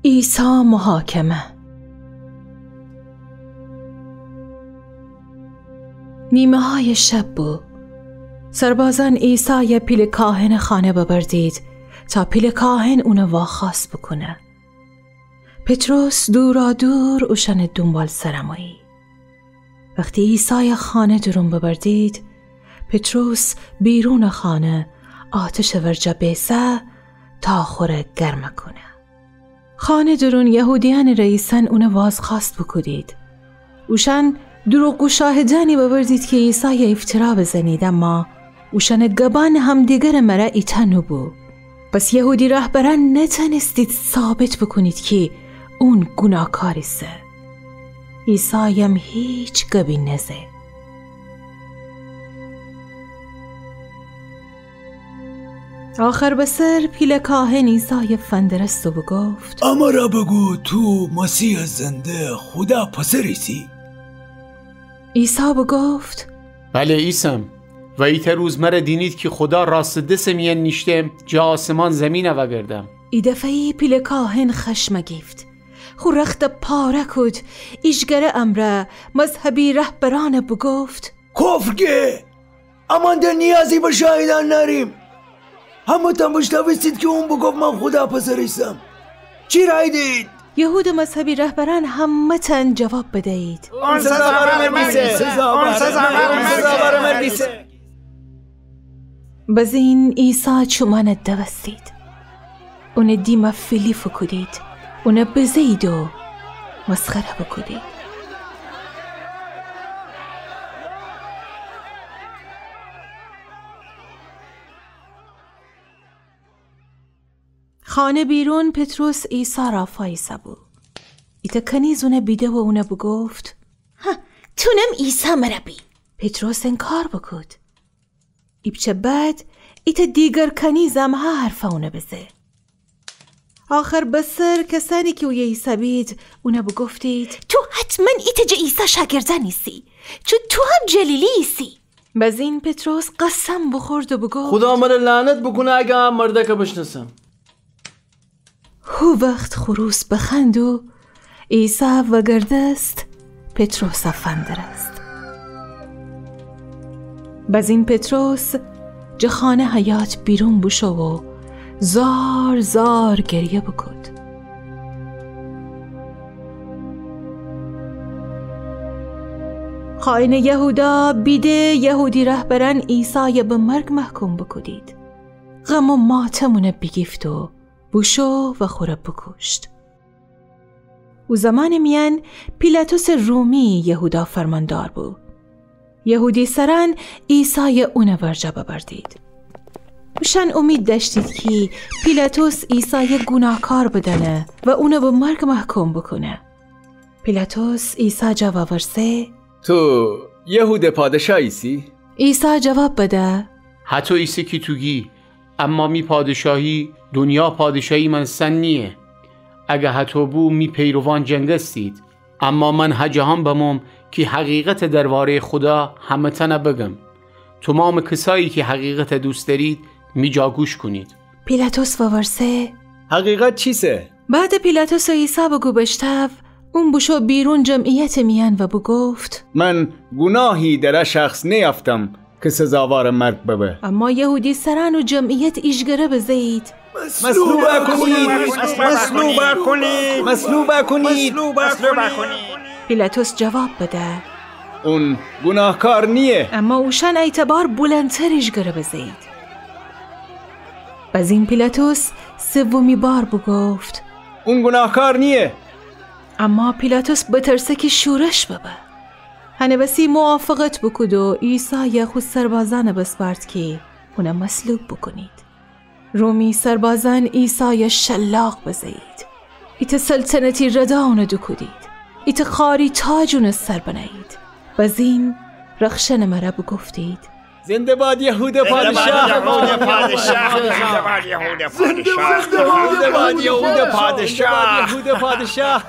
عیسی محاکمه. نیمه های شب بود. سربازان عیسی پیل کاهن خانه ببردید تا پیل کاهن اونو واخواست بکنه. پتروس دورا دور اوشن دنبال سرمایی. وقتی عیسی خانه درون ببردید، پتروس بیرون خانه آتش ورجا بیسه تا خوره گرم کنه. خانه درون یهودیان رئیسن اونو وازخواست بکدید. اوشن دروغ و شاهدانی ببردید که عیسی افترا بزنید، اما اوشن گبان هم دیگر مرا ایتنو بود. پس یهودی رهبران نتنستید ثابت بکنید که اون گناهکاریسه. عیسی هم هیچ گبی نزه. آخر بسر پیل کاهن عیسی فندرست و بگفت اما را بگو تو مسیح زنده خدا پسریسی؟ عیسی بگفت بله ایسم و ایت روز مره دینید که خدا راست دسم ین نیشتم جا آسمان زمین و گردم. ای دفعی پیل کاهن خشم گیفت. خو رخت پاره کد ایشگره امره مذهبی رهبران بگفت کفر که امان در نیازی به شاهدان نریم. همه تن بشتویستید که اون بگفت من خدا پسریستم. چی رای دید؟ یهود مذهبی رهبران همه تن جواب بدهید. اون سزاوار مردیسه. بزین عیسی چومان دوستید. اون دیما فیلی فکدید. اون بزید و مسخره بکدید. خانه بیرون پتروس عیسی را فایسه بود. ایتا کنیز اونه بیده و اونه بگفت تونم عیسی مربی. پتروس انکار بکد. ایبچه بعد ایتا دیگر کنیزم حرف اونه بزه. آخر بسر کسانی که اوی عیسی بید اونه بگفتید تو حتما ایتا جا عیسی شاگرده نیستی، چون تو هم جلیلی ایسی. بزین پتروس قسم بخورد و بگفت خدا من لعنت بکنه اگه هم مرده که بشناسم. هو وقت خروس بخند و عیسی و گردست پتروس افندر است. بزین پتروس جخانه حیات بیرون بشو و زار زار گریه بکد. خائن یهودا بیده یهودی رهبران عیسی به مرگ محکوم بکدید. غم و ماتمونه بگیفت و بوشو و خوره بکشت. او زمان میان پیلاطوس رومی یهودا فرماندار بود. یهودی سران عیسی اونه ورجا ببردید. اوشن امید داشتید که پیلاطوس عیسی گناهکار بدنه و اونه به مرگ محکوم بکنه. پیلاطوس عیسی جواب ورسه تو یهود پادشاهیسی؟ عیسی جواب بده حتی ایسی که توگی اما می پادشاهی دنیا پادشاهی من سن نیه. اگه حتی بو می پیروان جنگستید، اما من هجهان بموم که حقیقت درباره خدا همه تنه بگم. تمام کسایی که حقیقت دوست دارید می جاگوش کنید. پیلاطوس و ورسه حقیقت چیسه؟ بعد پیلاطوس و عیسی بگو بشتف اون بشو بیرون جمعیت میان و بگفت من گناهی در شخص نیافتم که سزاوار مرگ ببه. اما یهودی سران و جمعیت ایشگره بزید مصلوب کنید. پیلاطوس جواب بده اون گناهکار نیه. اما اوشن اعتبار بلندتر ایشگره بزید. بزین پیلاطوس سومی بار بگفت اون گناهکار نیه. اما پیلاطوس بترسه که شورش ببه. هنه بسی موافقت بکد و عیسی خود سربازان بسپرد که اونه مصلوب بکنید. رومی سربازان عیسی شلاق بزید. ایت سلطنتی رداونه دو کدید. ایت خاری تاجون سر بنایید. بزین رخشن مرا بگفتید زنده باد یهود پادشاه. زنده باد یهود پادشاه.